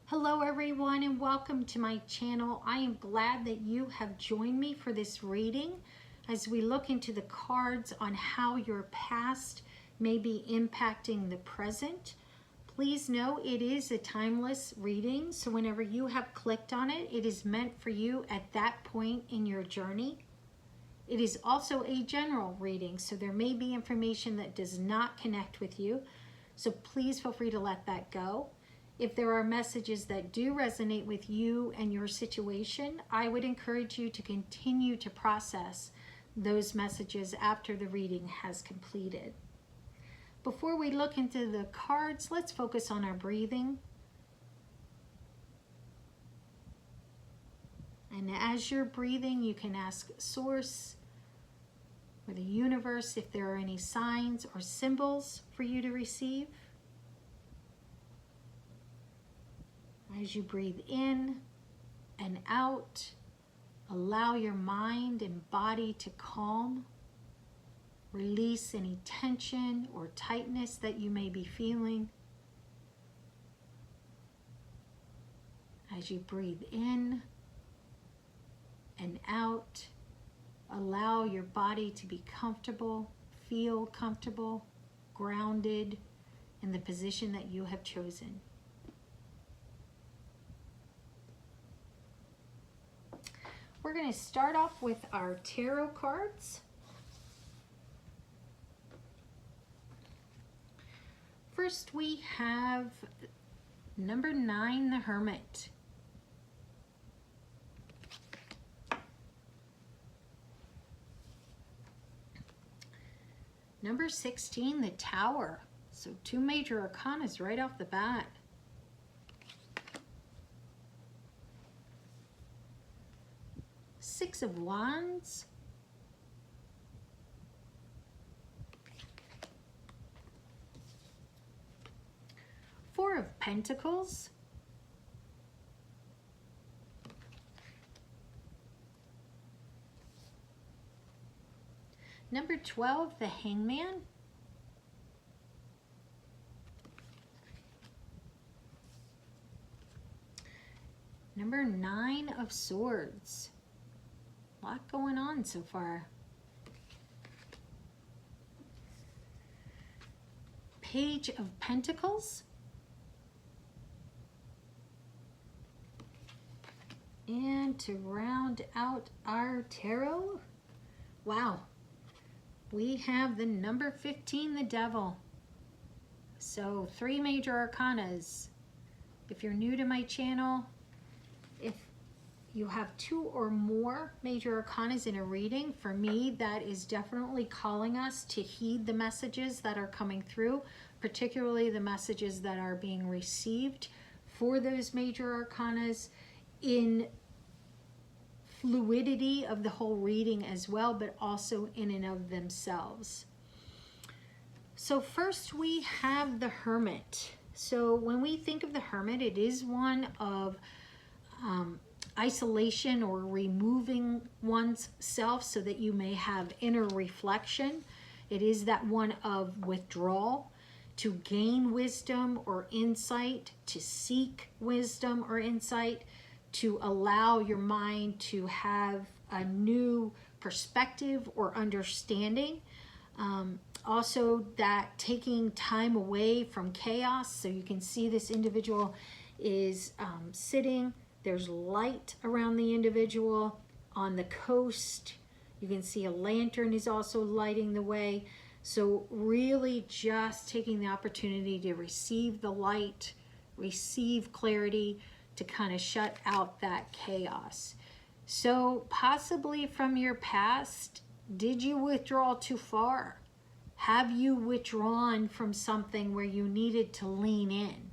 Hello everyone and welcome to my channel. I am glad that you have joined me for this reading as we look into the cards on how your past may be impacting the present. Please know it is a timeless reading, so whenever you have clicked on it, it is meant for you at that point in your journey. It is also a general reading, so there may be information that does not connect with you, so please feel free to let that go. If there are messages that do resonate with you and your situation, I would encourage you to continue to process those messages after the reading has completed. Before we look into the cards, let's focus on our breathing. And as you're breathing, you can ask Source or the universe if there are any signs or symbols for you to receive. As you breathe in and out, allow your mind and body to calm. Release any tension or tightness that you may be feeling. As you breathe in and out, allow your body to be comfortable, feel comfortable, grounded in the position that you have chosen. We're going to start off with our tarot cards. First, we have number 9, the Hermit. Number 16, the Tower. So 2 major arcanas right off the bat. Six of Wands, Four of Pentacles, number 12, the Hangman, number 9 of Swords. A lot going on so far. Page of Pentacles. And to round out our tarot, wow, we have the number 15, the Devil. So 3 major arcanas. If you're new to my channel, if you have 2 or more major arcanas in a reading, for me, that is definitely calling us to heed the messages that are coming through, particularly the messages that are being received for those major arcanas in fluidity of the whole reading as well, but also in and of themselves. So first we have the Hermit. So when we think of the Hermit, it is one of isolation or removing one's self so that you may have inner reflection. It is that one of withdrawal to gain wisdom or insight, to seek wisdom or insight, to allow your mind to have a new perspective or understanding. Also that taking time away from chaos. So you can see this individual is sitting. There's light around the individual on the coast. You can see a lantern is also lighting the way. So really just taking the opportunity to receive the light, receive clarity, to kind of shut out that chaos. So possibly from your past, did you withdraw too far? Have you withdrawn from something where you needed to lean in,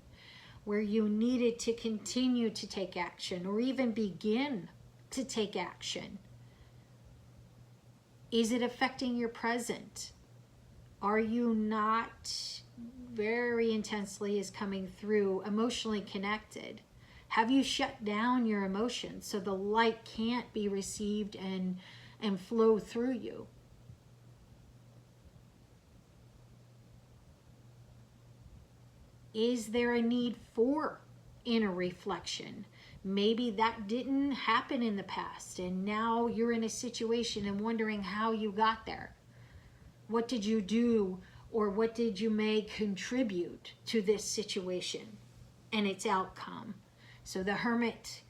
where you needed to continue to take action or even begin to take action? Is it affecting your present? Are you not very intensely is coming through emotionally connected? Have you shut down your emotions so the light can't be received and flow through you? Is there a need for inner reflection. Maybe that didn't happen in the past, and now you're in a situation and wondering how you got there. What did you do, or what did you may contribute to this situation and its outcome? So the Hermit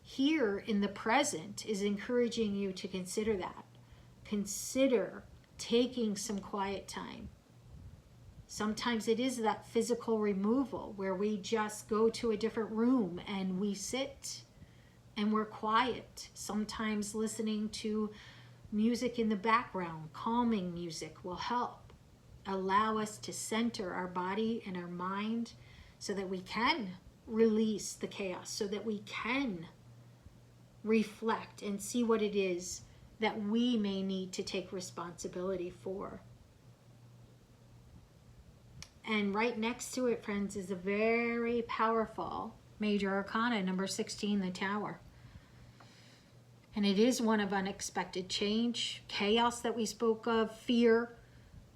here in the present is encouraging you to consider that. Consider taking some quiet time. Sometimes it is that physical removal where we just go to a different room and we sit and we're quiet. Sometimes listening to music in the background, calming music, will help. Allow us to center our body and our mind so that we can release the chaos, so that we can reflect and see what it is that we may need to take responsibility for. And right next to it, friends, is a very powerful major arcana, number 16, the Tower. And it is one of unexpected change, chaos that we spoke of, fear,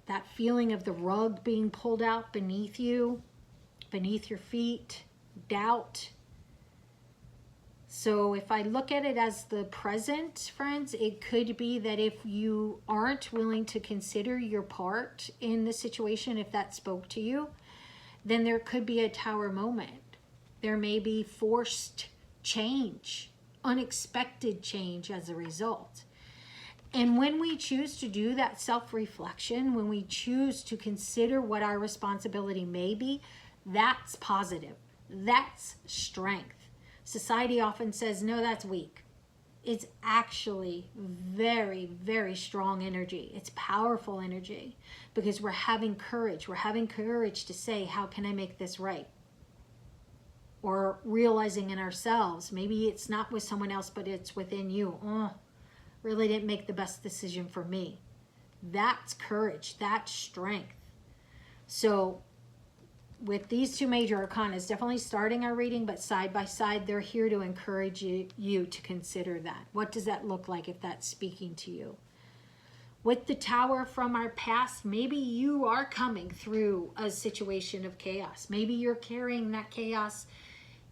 that feeling of the rug being pulled out beneath you, beneath your feet, doubt. So if I look at it as the present, friends, it could be that if you aren't willing to consider your part in the situation, if that spoke to you, then there could be a Tower moment. There may be forced change, unexpected change as a result. And when we choose to do that self-reflection, when we choose to consider what our responsibility may be, that's positive. That's strength. Society often says, no, that's weak. It's actually very, very strong energy. It's powerful energy because we're having courage. We're having courage to say, how can I make this right? Or realizing in ourselves, maybe it's not with someone else, but it's within you. Oh, really didn't make the best decision for me. That's courage. That's strength. So with these two major arcana, definitely starting our reading, but side by side, they're here to encourage you to consider that. What does that look like if that's speaking to you? With the Tower from our past, maybe you are coming through a situation of chaos. Maybe you're carrying that chaos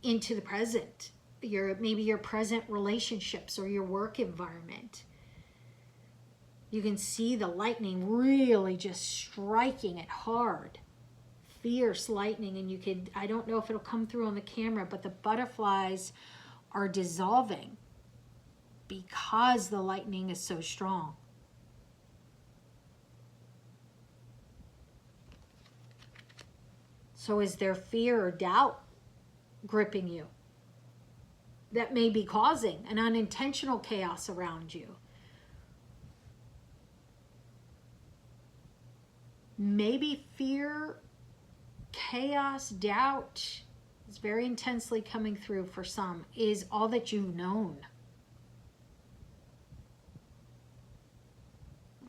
into the present. Maybe your present relationships or your work environment. You can see the lightning really just striking it hard. Fierce lightning, and you could, I don't know if it'll come through on the camera, but the butterflies are dissolving because the lightning is so strong. So is there fear or doubt gripping you that may be causing an unintentional chaos around you? Maybe fear, chaos, doubt is very intensely coming through for some, is all that you've known.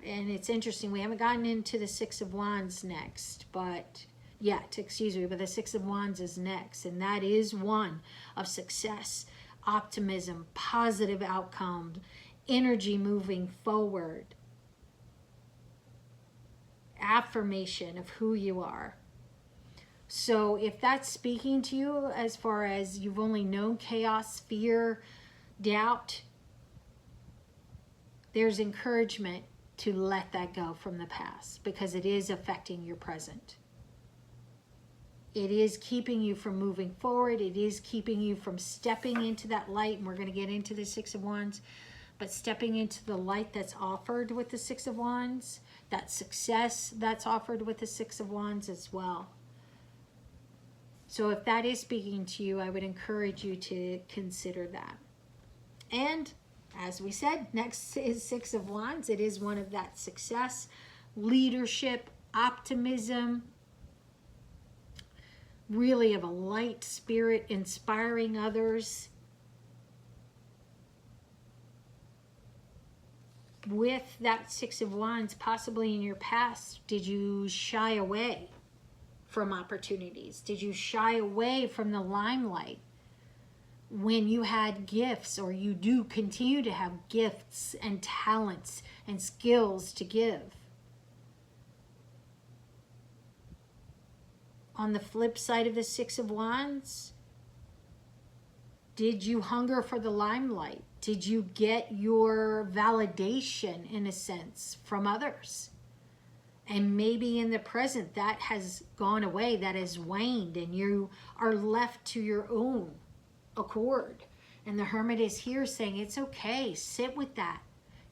And it's interesting, we haven't gotten into the Six of Wands next, but the Six of Wands is next, and that is one of success, optimism, positive outcomes, energy moving forward, affirmation of who you are. So if that's speaking to you as far as you've only known chaos, fear, doubt, there's encouragement to let that go from the past because it is affecting your present. It is keeping you from moving forward. It is keeping you from stepping into that light. And we're going to get into the Six of Wands. But stepping into the light that's offered with the Six of Wands. That success that's offered with the Six of Wands as well. So if that is speaking to you, I would encourage you to consider that. And as we said, next is Six of Wands. It is one of that success, leadership, optimism, really of a light spirit, inspiring others. With that Six of Wands, possibly in your past, did you shy away from opportunities? Did you shy away from the limelight when you had gifts, or you do continue to have gifts and talents and skills to give? On the flip side of the Six of Wands, Did you hunger for the limelight? Did you get your validation, in a sense, from others? And maybe in the present that has gone away, that has waned, and you are left to your own accord. And the Hermit is here saying, it's okay, sit with that.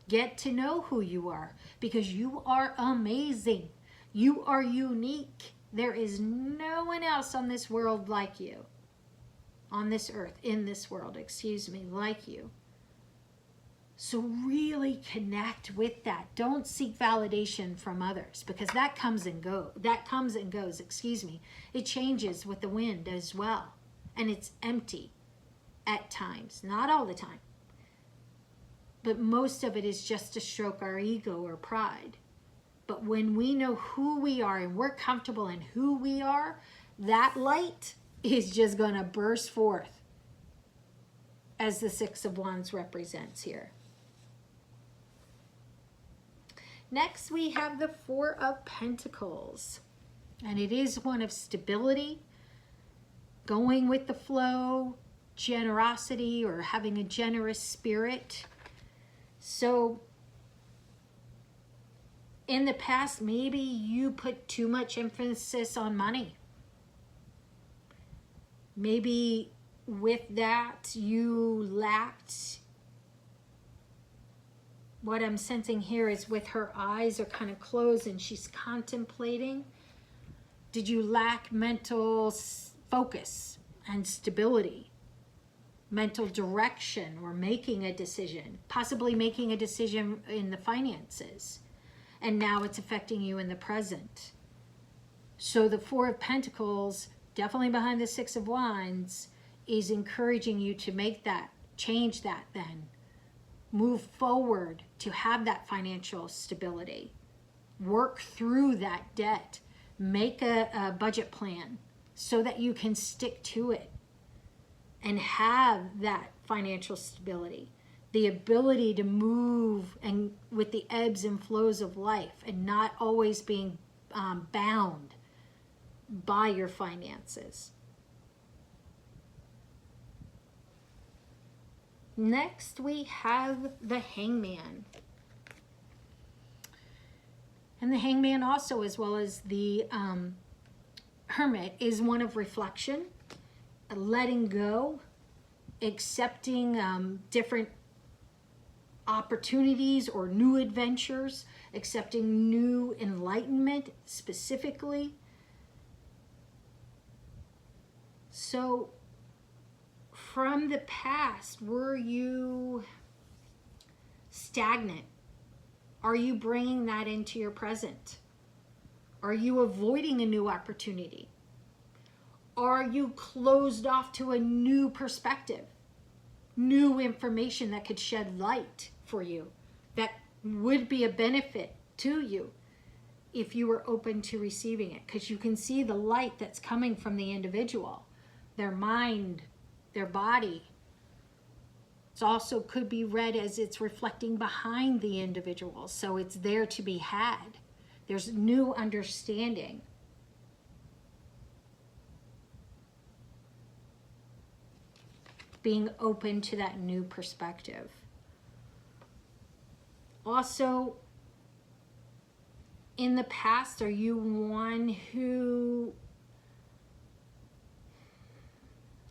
Get to know who you are, because you are amazing. You are unique. There is no one else on this world like you. On this earth, in this world, excuse me, like you. So really connect with that. Don't seek validation from others, because that comes and goes, excuse me. It changes with the wind as well. And it's empty at times, not all the time. But most of it is just to stroke our ego or pride. But when we know who we are and we're comfortable in who we are, that light is just going to burst forth, as the Six of Wands represents here. Next, we have the Four of Pentacles. And it is one of stability, going with the flow, generosity, or having a generous spirit. So in the past, maybe you put too much emphasis on money. Maybe with that you lacked. What I'm sensing here is with her eyes are kind of closed and she's contemplating. Did you lack mental focus and stability? Mental direction, or making a decision, possibly making a decision in the finances, and now it's affecting you in the present. So the Four of Pentacles, definitely behind the Six of Wands, is encouraging you to make that, change that then. Move forward to have that financial stability. Work through that debt. Make a budget plan so that you can stick to it and have that financial stability, the ability to move and with the ebbs and flows of life, and not always being bound by your finances. Next, we have the Hangman. And the Hangman also, as well as the Hermit, is one of reflection, letting go, accepting different opportunities or new adventures, accepting new enlightenment specifically. So from the past, were you stagnant? Are you bringing that into your present? Are you avoiding a new opportunity? Are you closed off to a new perspective, new information that could shed light for you, that would be a benefit to you if you were open to receiving it? Because you can see the light that's coming from the individual, their mind, their body. It also could be read as it's reflecting behind the individual, so it's there to be had. There's new understanding. Being open to that new perspective. Also, in the past, are you one who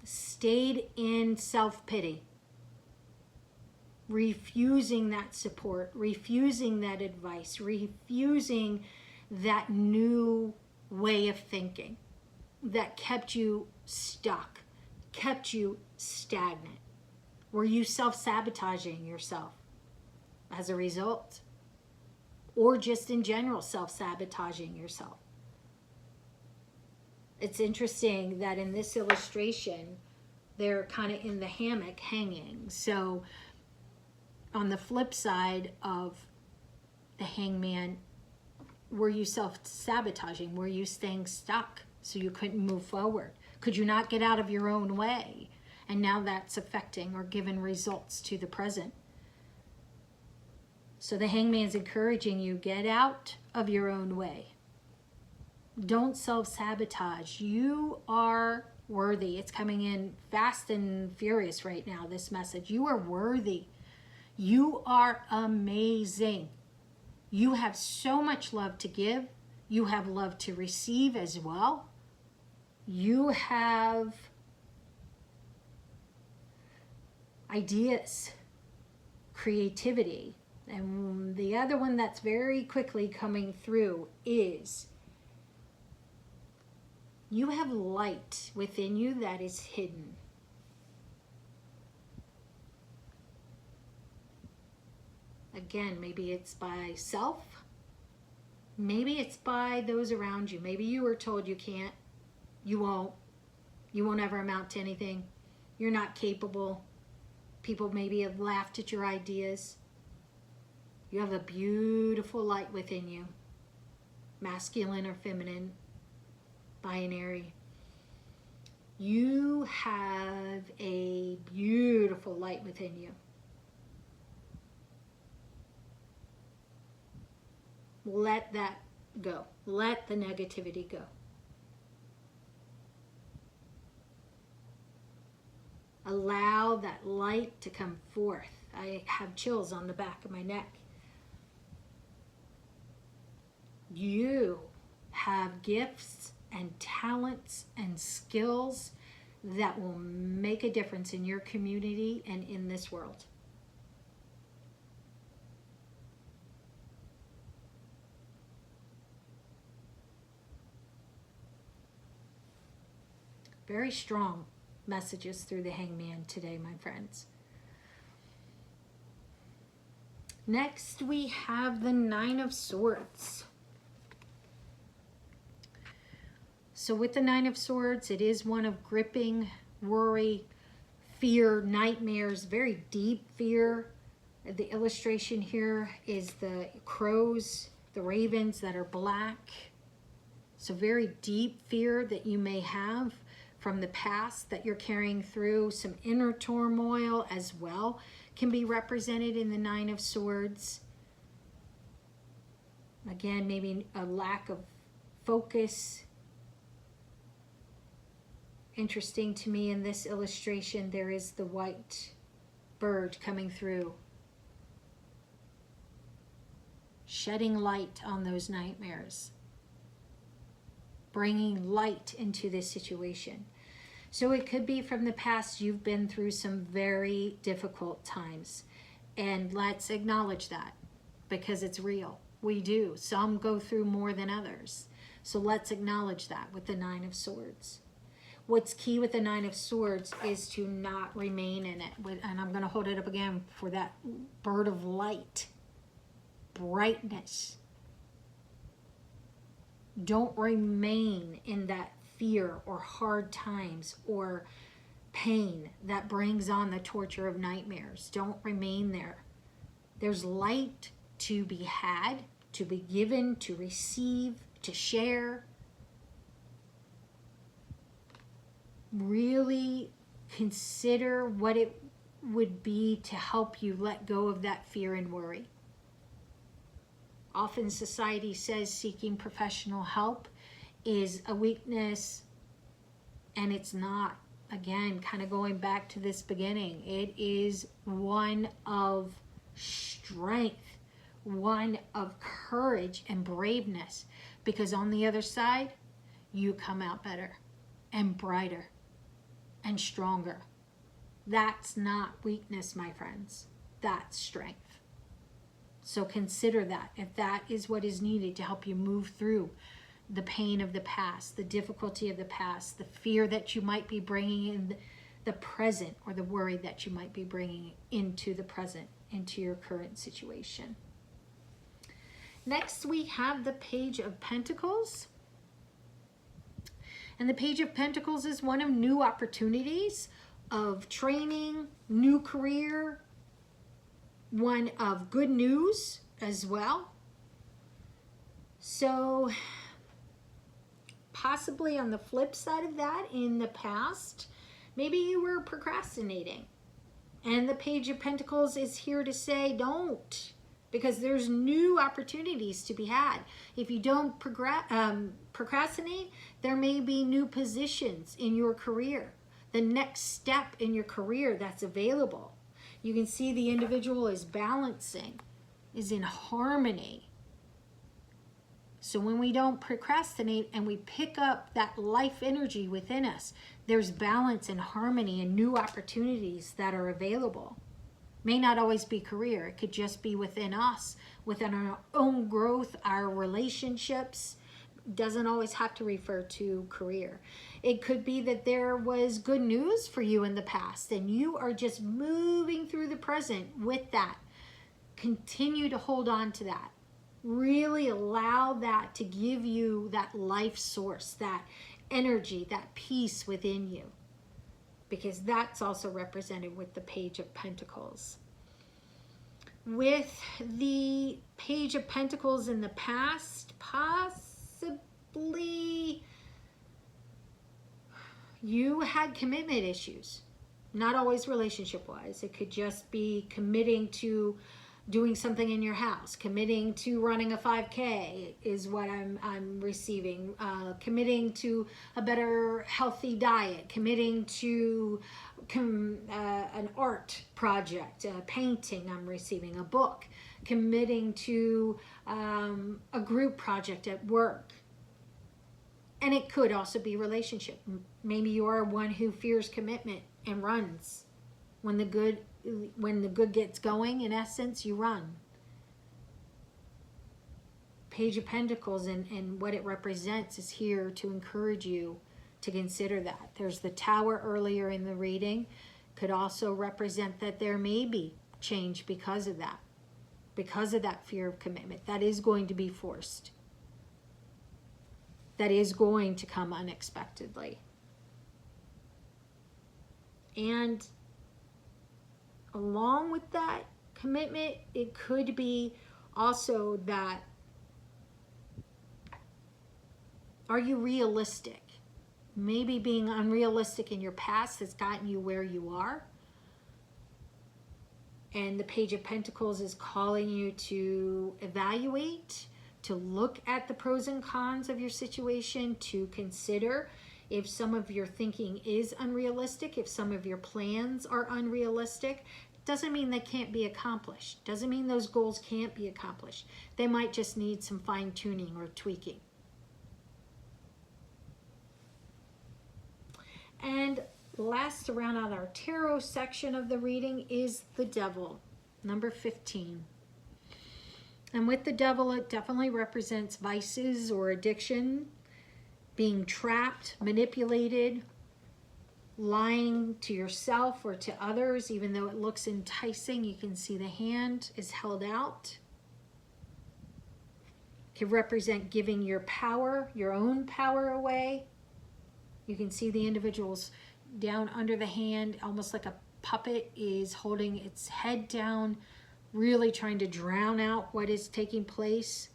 stayed in self-pity, refusing that support, refusing that advice, refusing that new way of thinking that kept you stuck, kept you stagnant? Were you self-sabotaging yourself as a result? Or just in general self-sabotaging yourself? It's interesting that in this illustration, they're kind of in the hammock hanging. So on the flip side of the Hangman, were you self-sabotaging? Were you staying stuck so you couldn't move forward? Could you not get out of your own way? And now that's affecting or giving results to the present. So the Hangman's encouraging you, get out of your own way. Don't self-sabotage. You are worthy. It's coming in fast and furious right now, this message. You are worthy. You are amazing. You have so much love to give. You have love to receive as well. You have ideas, creativity. And the other one that's very quickly coming through is you have light within you that is hidden. Again, maybe it's by self. Maybe it's by those around you. Maybe you were told you can't, you won't ever amount to anything. You're not capable. People maybe have laughed at your ideas. You have a beautiful light within you. Masculine or feminine, binary. You have a beautiful light within you. Let that go. Let the negativity go. Allow that light to come forth. I have chills on the back of my neck. You have gifts and talents and skills that will make a difference in your community and in this world. Very strong messages through the Hangman today, my friends. Next, we have the Nine of Swords. So with the Nine of Swords, it is one of gripping, worry, fear, nightmares, very deep fear. The illustration here is the crows, the ravens that are black. So very deep fear that you may have from the past that you're carrying through. Some inner turmoil as well can be represented in the Nine of Swords. Again, maybe a lack of focus. Interesting to me in this illustration, there is the white bird coming through, shedding light on those nightmares, bringing light into this situation. So it could be from the past you've been through some very difficult times. And let's acknowledge that because it's real. We do. Some go through more than others. So let's acknowledge that with the Nine of Swords. What's key with the Nine of Swords is to not remain in it. And I'm going to hold it up again for that bird of light, brightness. Don't remain in that fear or hard times or pain that brings on the torture of nightmares. Don't remain there. There's light to be had, to be given, to receive, to share. Really consider what it would be to help you let go of that fear and worry. Often society says seeking professional help is a weakness, and it's not. Again, kind of going back to this beginning, it is one of strength, one of courage and braveness, because on the other side, you come out better and brighter and stronger. That's not weakness, my friends. That's strength. So consider that, if that is what is needed to help you move through the pain of the past, the difficulty of the past, the fear that you might be bringing in the present, or the worry that you might be bringing into the present, into your current situation. Next, we have the Page of Pentacles. And the Page of Pentacles is one of new opportunities, of training, new career, one of good news as well. So possibly on the flip side of that, in the past, maybe you were procrastinating. And the Page of Pentacles is here to say, don't. because there's new opportunities to be had. If you don't procrastinate, there may be new positions in your career, the next step in your career that's available. You can see the individual is balancing, is in harmony. So when we don't procrastinate and we pick up that life energy within us, there's balance and harmony and new opportunities that are available. May not always be career. It could just be within us, within our own growth, our relationships. Doesn't always have to refer to career. It could be that there was good news for you in the past and you are just moving through the present with that. Continue to hold on to that. Really allow that to give you that life source, that energy, that peace within you. Because that's also represented with the Page of Pentacles. With the Page of Pentacles in the past, possibly you had commitment issues. Not always relationship-wise. It could just be committing to doing something in your house. Committing to running a 5K is what I'm receiving. Committing to a better healthy diet. Committing to an art project, painting I'm receiving, a book. Committing to a group project at work. And it could also be relationship. Maybe you are one who fears commitment and runs. When the good gets going, in essence, you run. Page of Pentacles and what it represents is here to encourage you to consider that. There's the Tower earlier in the reading. Could also represent that there may be change because of that. Because of that fear of commitment. That is going to be forced. That is going to come unexpectedly. And along with that commitment, it could be also that, are you realistic? Maybe being unrealistic in your past has gotten you where you are. And the Page of Pentacles is calling you to evaluate, to look at the pros and cons of your situation, to consider if some of your thinking is unrealistic, if some of your plans are unrealistic. Doesn't mean they can't be accomplished. Doesn't mean those goals can't be accomplished. They might just need some fine-tuning or tweaking. And last, to round out our tarot section of the reading, is the Devil, number 15. And with the Devil, it definitely represents vices or addiction, being trapped, manipulated, lying to yourself or to others. Even though it looks enticing, you can see the hand is held out. It can represent giving your power, your own power away. You can see the individual's down under the hand, almost like a puppet is holding its head down, really trying to drown out what is taking place.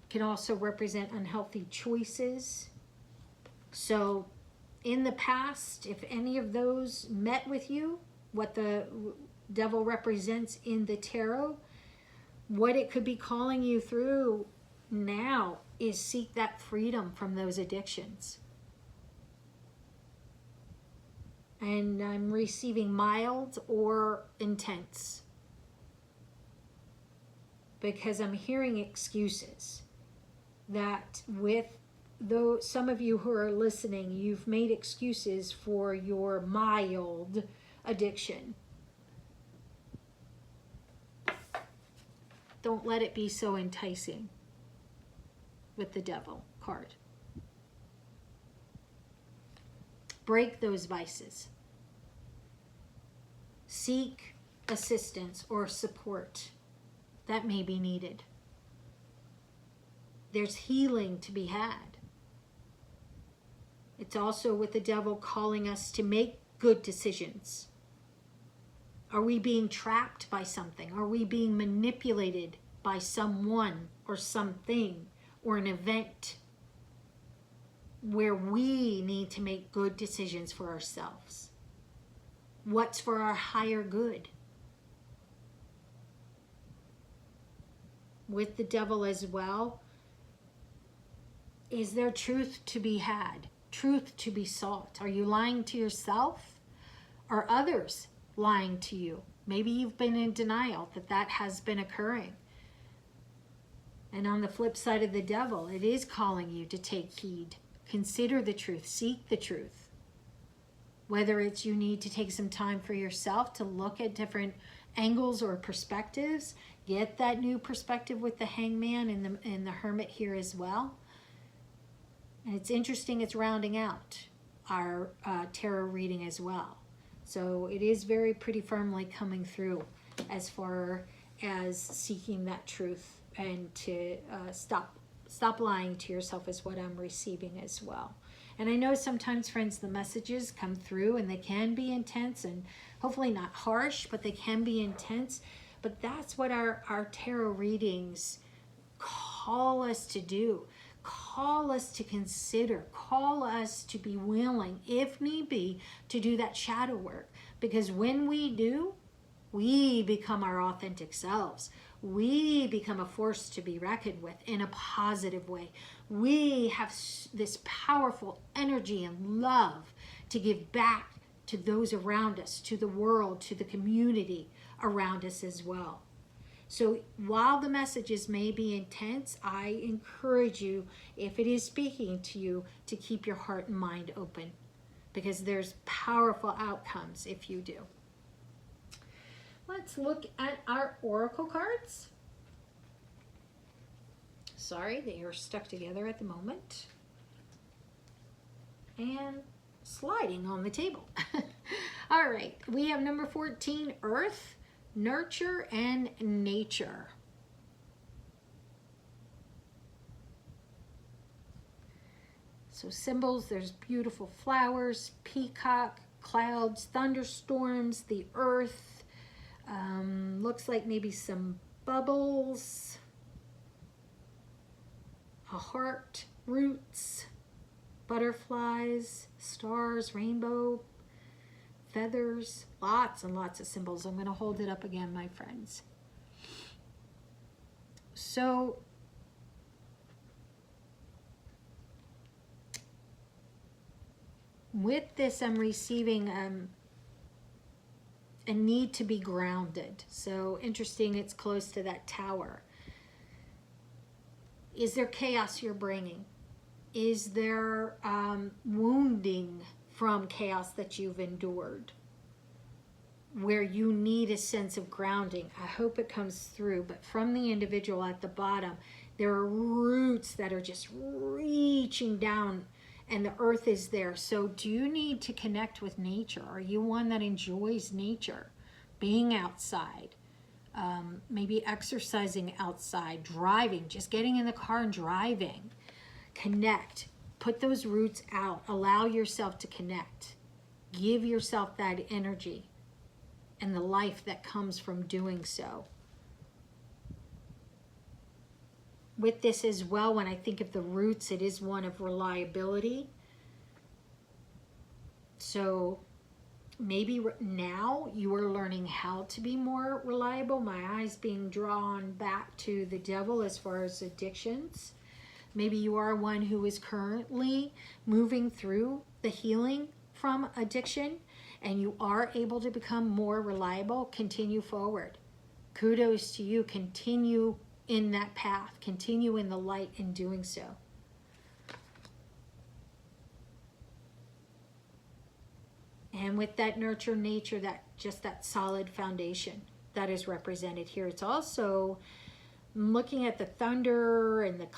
Can also represent unhealthy choices. So in the past, if any of those met with you, what the Devil represents in the tarot, what it could be calling you through now is seek that freedom from those addictions. And I'm receiving mild or intense, because I'm hearing excuses that with though some of you who are listening, you've made excuses for your mild addiction. Don't let it be so enticing with the Devil card. Break those vices. Seek assistance or support that may be needed. There's healing to be had. It's also with the Devil calling us to make good decisions. Are we being trapped by something? Are we being manipulated by someone or something or an event where we need to make good decisions for ourselves? What's for our higher good? with the devil as well. Is there truth to be had? Truth to be sought? Are you lying to yourself? Are others lying to you? Maybe you've been in denial that that has been occurring. And on the flip side of the devil, it is calling you to take heed. Consider the truth. Seek the truth. Whether it's you need to take some time for yourself to look at different angles or perspectives, get that new perspective with the hangman and the hermit here as well. And it's interesting, it's rounding out our tarot reading as well. So it is very pretty firmly coming through as far as seeking that truth and to stop lying to yourself is what I'm receiving as well. And I know sometimes, friends, the messages come through and they can be intense and hopefully not harsh, but they can be intense. But that's what our tarot readings call us to do. Call us to consider, call us to be willing, if need be, to do that shadow work. Because when we do, we become our authentic selves. We become a force to be reckoned with in a positive way. We have this powerful energy and love to give back to those around us, to the world, to the community around us as well. So while the messages may be intense, I encourage you, if it is speaking to you, to keep your heart and mind open, because there's powerful outcomes if you do. Let's look at our oracle cards. Sorry, they are stuck together at the moment. And sliding on the table. All right, we have number 14, Earth, Nurture, and Nature. So symbols, there's beautiful flowers, peacock, clouds, thunderstorms, the earth. Looks like maybe some bubbles, a heart, roots, butterflies, stars, rainbow, feathers, lots and lots of symbols. I'm going to hold it up again, my friends. So with this, I'm receiving a need to be grounded. So interesting, it's close to that tower. Is there chaos you're bringing? Is there wounding from chaos that you've endured, where you need a sense of grounding? I hope it comes through, but from the individual at the bottom, there are roots that are just reaching down and the earth is there. So do you need to connect with nature? Are you one that enjoys nature, being outside, maybe exercising outside, driving, just getting in the car and driving? Connect. Put those roots out. Allow yourself to connect. Give yourself that energy and the life that comes from doing so. With this as well, when I think of the roots, it is one of reliability. So maybe now you are learning how to be more reliable. My eyes being drawn back to the devil as far as addictions. Maybe you are one who is currently moving through the healing from addiction and you are able to become more reliable. Continue forward. Kudos to you. Continue in that path. Continue in the light in doing so. And with that nurture, nature, that just that solid foundation that is represented here. It's also looking at the thunder and the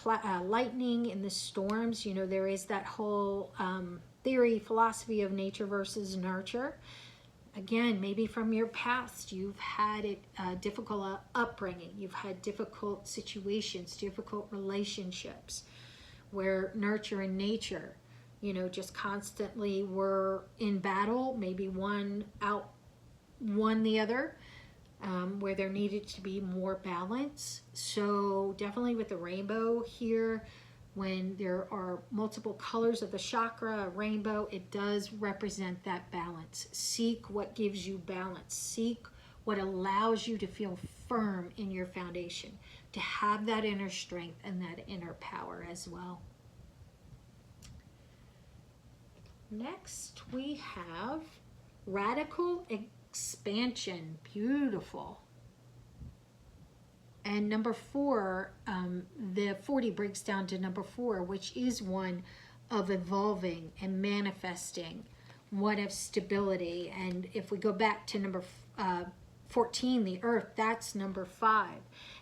lightning and the storms. You know, there is that whole theory, philosophy of nature versus nurture. Again, maybe from your past, you've had a difficult upbringing. You've had difficult situations, difficult relationships where nurture and nature, you know, just constantly were in battle. Maybe one outwon the other, where there needed to be more balance. So definitely with the rainbow here, when there are multiple colors of the chakra, a rainbow, it does represent that balance. Seek what gives you balance. Seek what allows you to feel firm in your foundation. to have that inner strength and that inner power as well. Next, we have radical expansion. Beautiful. And number 4, the 40 breaks down to number 4, which is one of evolving and manifesting, one of stability. And if we go back to number 14, the earth, that's number 5.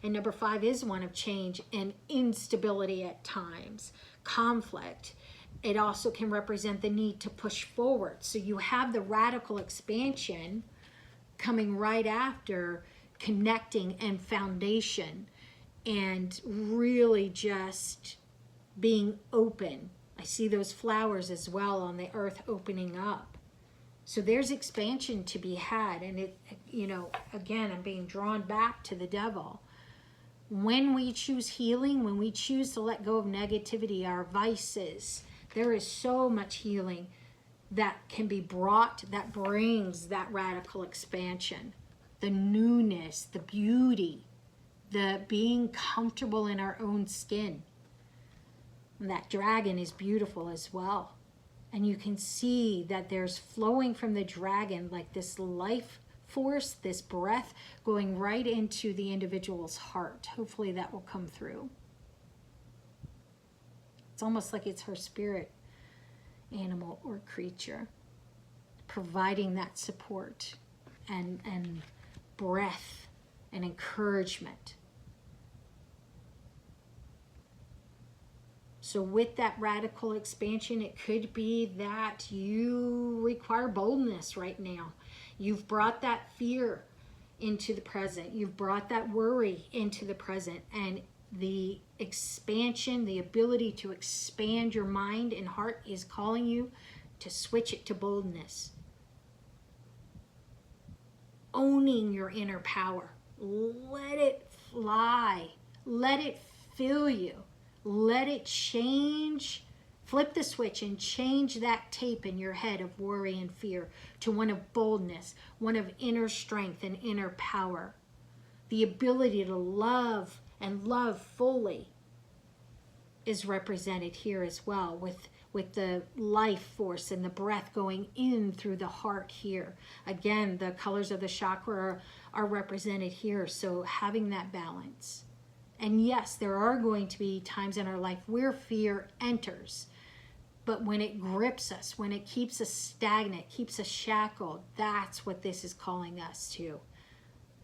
And number 5 is one of change and instability at times, conflict. It also can represent the need to push forward. So you have the radical expansion coming right after connecting and foundation, and really just being open. I see those flowers as well on the earth opening up. So there's expansion to be had. And it, you know, again, I'm being drawn back to the devil. When we choose healing, when we choose to let go of negativity, our vices, there is so much healing that can be brought, that brings that radical expansion. The newness, the beauty, the being comfortable in our own skin. And that dragon is beautiful as well. And you can see that there's flowing from the dragon like this life force, this breath going right into the individual's heart. Hopefully that will come through. It's almost like it's her spirit animal or creature providing that support and breath and encouragement. So with that radical expansion, it could be that you require boldness right now. You've brought that fear into the present. You've brought that worry into the present. And the expansion, the ability to expand your mind and heart is calling you to switch it to boldness. Owning your inner power. Let it fly. Let it fill you. Let it change. Flip the switch and change that tape in your head of worry and fear to one of boldness, one of inner strength and inner power. The ability to love and love fully is represented here as well, with the life force and the breath going in through the heart here. Again, the colors of the chakra are represented here, so having that balance. And yes, there are going to be times in our life where fear enters, but when it grips us, when it keeps us stagnant, keeps us shackled, that's what this is calling us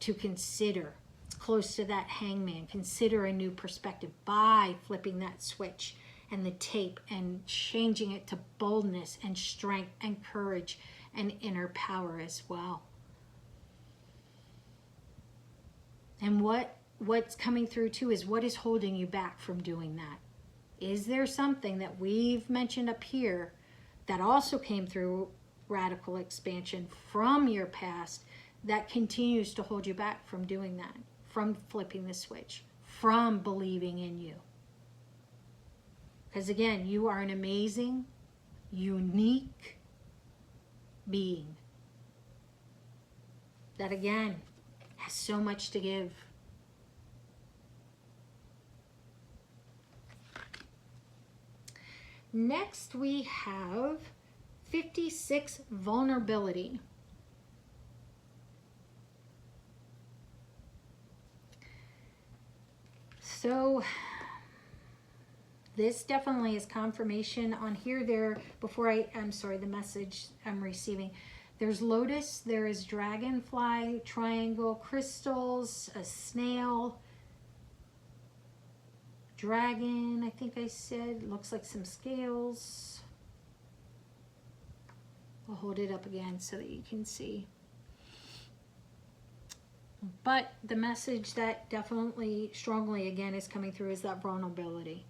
to consider. It's close to that hangman. Consider a new perspective by flipping that switch and the tape and changing it to boldness and strength and courage and inner power as well. And what's coming through too is what is holding you back from doing that? Is there something that we've mentioned up here that also came through radical expansion from your past that continues to hold you back from doing that, from flipping the switch, from believing in you? Because again, you are an amazing, unique being that again has so much to give. Next we have 56, vulnerability. So this definitely is confirmation on here. I'm sorry, the message I'm receiving. There's lotus, there is dragonfly, triangle, crystals, a snail, dragon, I think I said, looks like some scales. I'll hold it up again so that you can see. But the message that definitely strongly again is coming through is that vulnerability.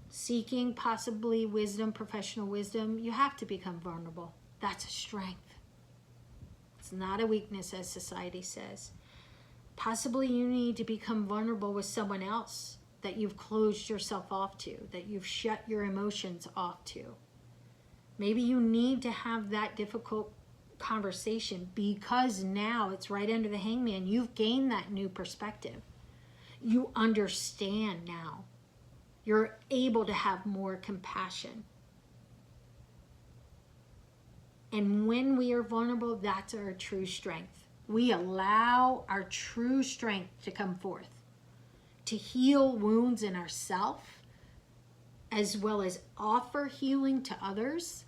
Seeking possibly wisdom, professional wisdom, you have to become vulnerable. That's a strength. It's not a weakness, as society says. Possibly you need to become vulnerable with someone else that you've closed yourself off to, that you've shut your emotions off to. Maybe you need to have that difficult conversation because now it's right under the hangman. You've gained that new perspective. You understand now. You're able to have more compassion. And when we are vulnerable, that's our true strength. We allow our true strength to come forth, to heal wounds in ourselves, as well as offer healing to others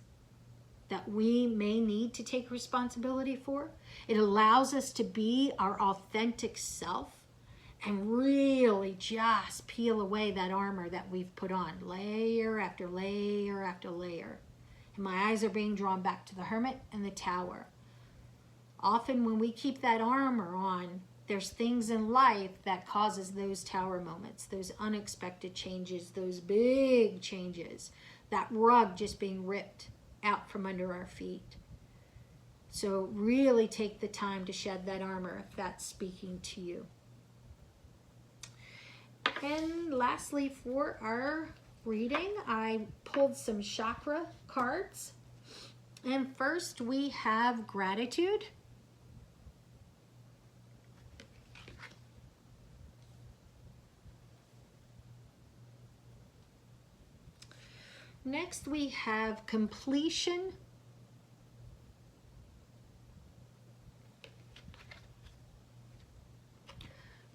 that we may need to take responsibility for. It allows us to be our authentic self and really just peel away that armor that we've put on, layer after layer after layer. And my eyes are being drawn back to the Hermit and the Tower. Often when we keep that armor on, there's things in life that causes those tower moments, those unexpected changes, those big changes, that rug just being ripped out from under our feet. So really take the time to shed that armor if that's speaking to you. And lastly, for our reading, I pulled some chakra cards. And first we have gratitude. Next we have completion.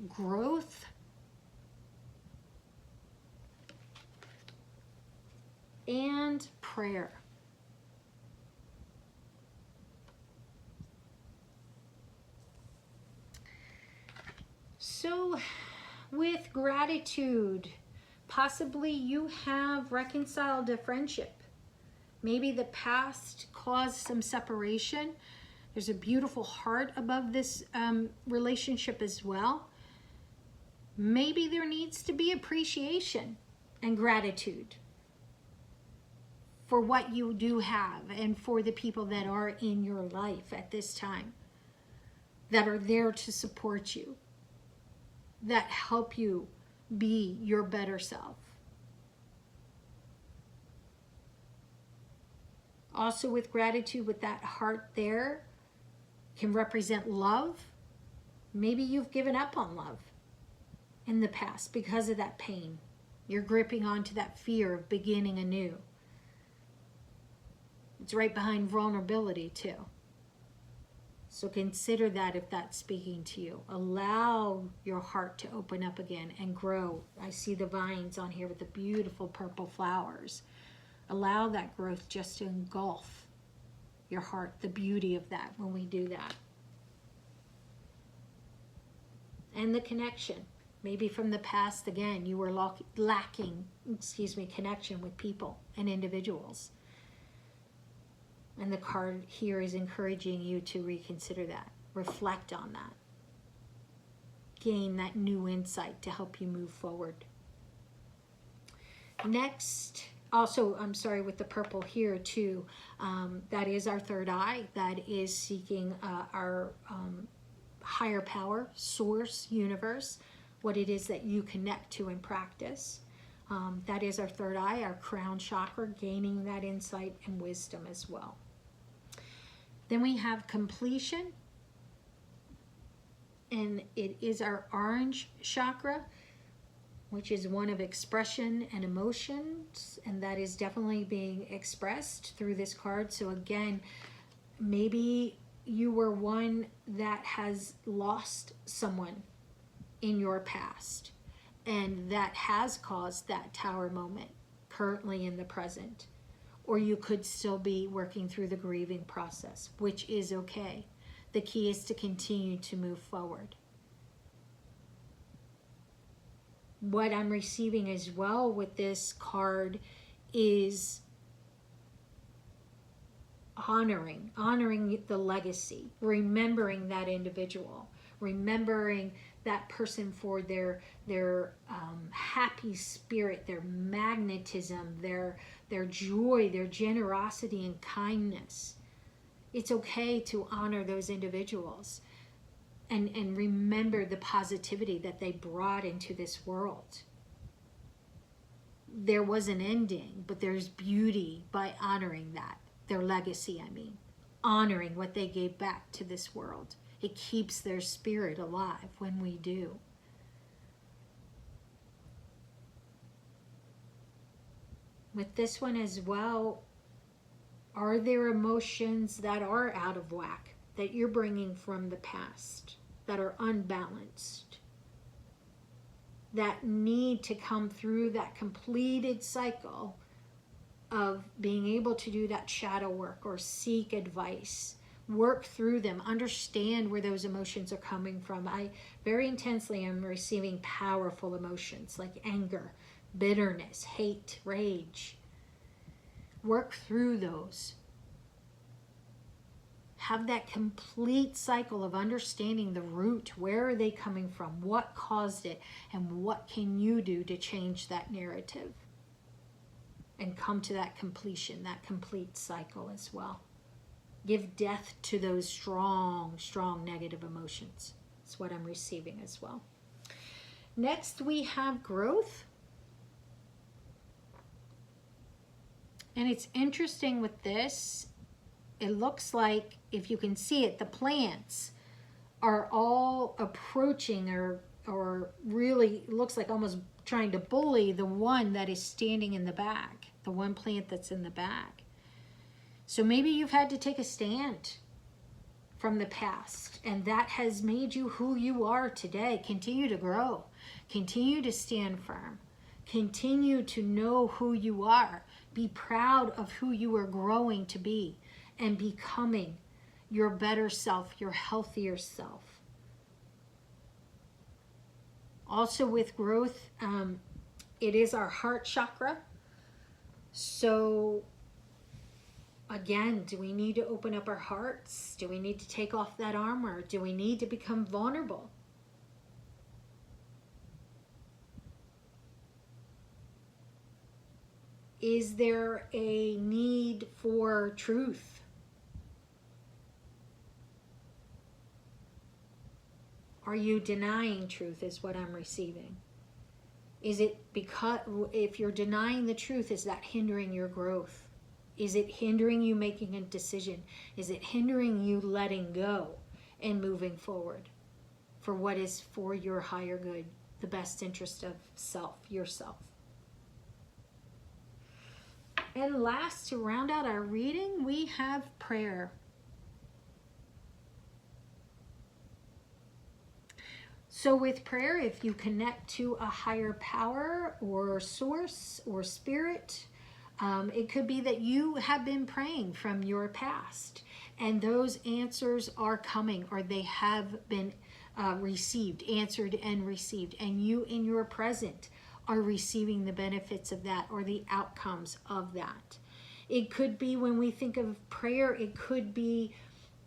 Growth. And prayer. So with gratitude, possibly you have reconciled a friendship. Maybe the past caused some separation. There's a beautiful heart above this relationship as well. Maybe there needs to be appreciation and gratitude for what you do have and for the people that are in your life at this time, that are there to support you, that help you be your better self. Also with gratitude, with that heart there, can represent love. Maybe you've given up on love in the past because of that pain. You're gripping onto that fear of beginning anew. It's right behind vulnerability too. So consider that if that's speaking to you. Allow your heart to open up again and grow. I see the vines on here with the beautiful purple flowers. Allow that growth just to engulf your heart, the beauty of that when we do that. And the connection. Maybe from the past, again, you were lacking connection with people and individuals. And the card here is encouraging you to reconsider that. Reflect on that. Gain that new insight to help you move forward. Next, also, I'm sorry, with the purple here too, that is our third eye. That is seeking our higher power, source, universe, what it is that you connect to and practice. That is our third eye, our crown chakra, gaining that insight and wisdom as well. Then we have completion, and it is our orange chakra, which is one of expression and emotions, and that is definitely being expressed through this card. So again, maybe you were one that has lost someone in your past, and that has caused that tower moment currently in the present. Or you could still be working through the grieving process, which is okay. The key is to continue to move forward. What I'm receiving as well with this card is honoring the legacy, remembering that individual, remembering that person for their happy spirit, their magnetism, their joy, their generosity and kindness. It's okay to honor those individuals and remember the positivity that they brought into this world. There was an ending, but there's beauty by honoring that, their legacy, honoring what they gave back to this world. It keeps their spirit alive when we do. with this one as well, are there emotions that are out of whack, that you're bringing from the past, that are unbalanced, that need to come through that completed cycle of being able to do that shadow work or seek advice, work through them, understand where those emotions are coming from. I very intensely am receiving powerful emotions like anger, bitterness, hate, rage. Work through those. Have that complete cycle of understanding the root. Where are they coming from? What caused it? And what can you do to change that narrative? And come to that completion, that complete cycle as well. Give death to those strong, strong negative emotions. That's what I'm receiving as well. Next, we have growth. And it's interesting with this. It looks like, if you can see it, the plants are all approaching or really looks like almost trying to bully the one that is standing in the back, the one plant that's in the back. So maybe you've had to take a stand from the past, and that has made you who you are today. Continue to grow. Continue to stand firm. Continue to know who you are. Be proud of who you are growing to be and becoming your better self, your healthier self. Also with growth, it is our heart chakra. So again, do we need to open up our hearts? Do we need to take off that armor? Do we need to become vulnerable? Is there a need for truth? Are you denying truth is what I'm receiving? Is it because, if you're denying the truth, is that hindering your growth? Is it hindering you making a decision? Is it hindering you letting go and moving forward for what is for your higher good, the best interest of self, yourself? And last, to round out our reading, we have prayer. So with prayer, if you connect to a higher power or source or spirit, it could be that you have been praying from your past and those answers are coming, or they have been received, answered and received, and you in your present are receiving the benefits of that or the outcomes of that. It could be, when we think of prayer, it could be,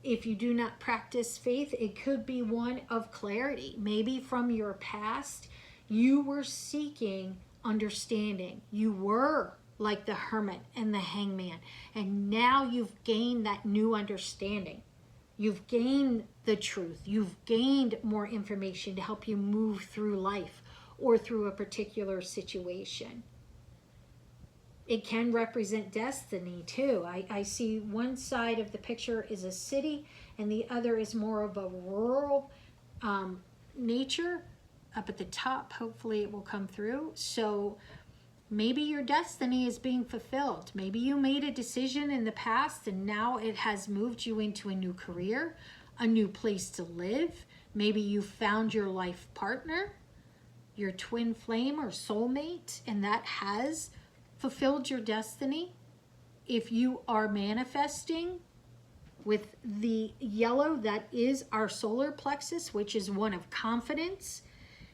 if you do not practice faith, it could be one of clarity. Maybe from your past, you were seeking understanding. You were like the hermit and the hangman, and now you've gained that new understanding. You've gained the truth. You've gained more information to help you move through life or through a particular situation. It can represent destiny too. I see one side of the picture is a city and the other is more of a rural nature up at the top. Hopefully it will come through. So maybe your destiny is being fulfilled. Maybe you made a decision in the past and now it has moved you into a new career, a new place to live. Maybe you found your life partner, your twin flame or soulmate, and that has fulfilled your destiny. If you are manifesting with the yellow, that is our solar plexus, which is one of confidence.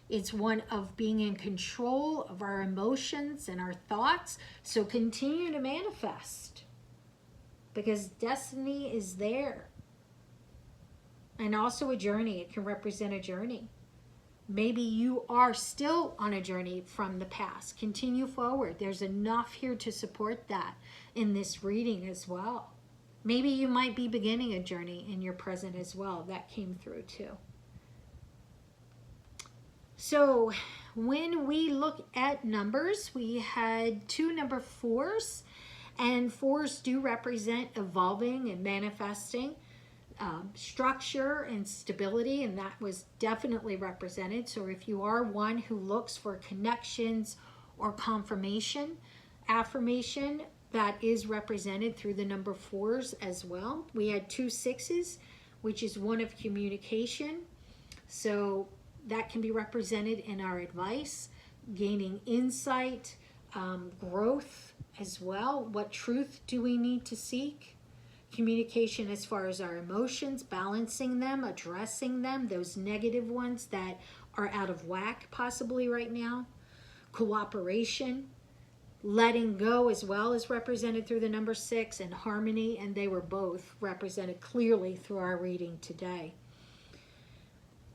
It's one of being in control of our emotions and our thoughts. So continue to manifest, because destiny is there. And also a journey. It can represent a journey. Maybe you are still on a journey from the past. Continue forward. There's enough here to support that in this reading as well. Maybe you might be beginning a journey in your present as well. That came through too. So when we look at numbers, we had 2 number 4s, and 4s do represent evolving and manifesting. Structure and stability, and that was definitely represented. So if you are one who looks for connections or confirmation, affirmation that is represented through the number 4s as well. We had 2 6s, which is one of communication. So that can be represented in our advice, gaining insight, growth as well. What truth do we need to seek? Communication as far as our emotions, balancing them, addressing them, those negative ones that are out of whack possibly right now. Cooperation, letting go as well is represented through the number 6, and harmony, and they were both represented clearly through our reading today.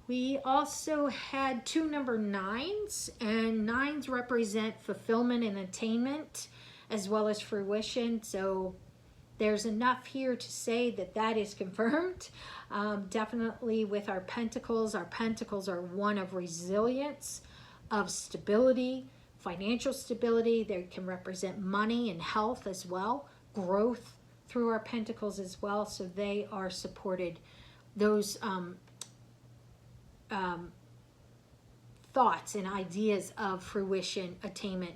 We also had 2 number 9s, and 9s represent fulfillment and attainment as well as fruition. So there's enough here to say that that is confirmed. Definitely with our pentacles are one of resilience, of stability, financial stability. They can represent money and health as well, growth through our pentacles as well. So they are supported. Those thoughts and ideas of fruition, attainment,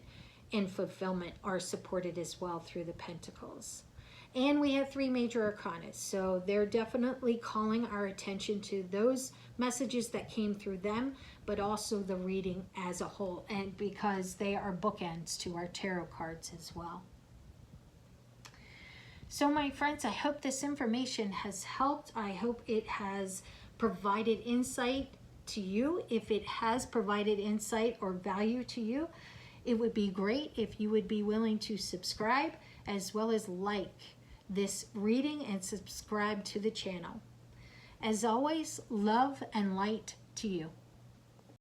and fulfillment are supported as well through the pentacles. And we have 3 major arcana, so they're definitely calling our attention to those messages that came through them, but also the reading as a whole, and because they are bookends to our tarot cards as well. So my friends, I hope this information has helped. I hope it has provided insight to you. If it has provided insight or value to you, it would be great if you would be willing to subscribe as well as like this reading and subscribe to the channel. As always, love and light to you.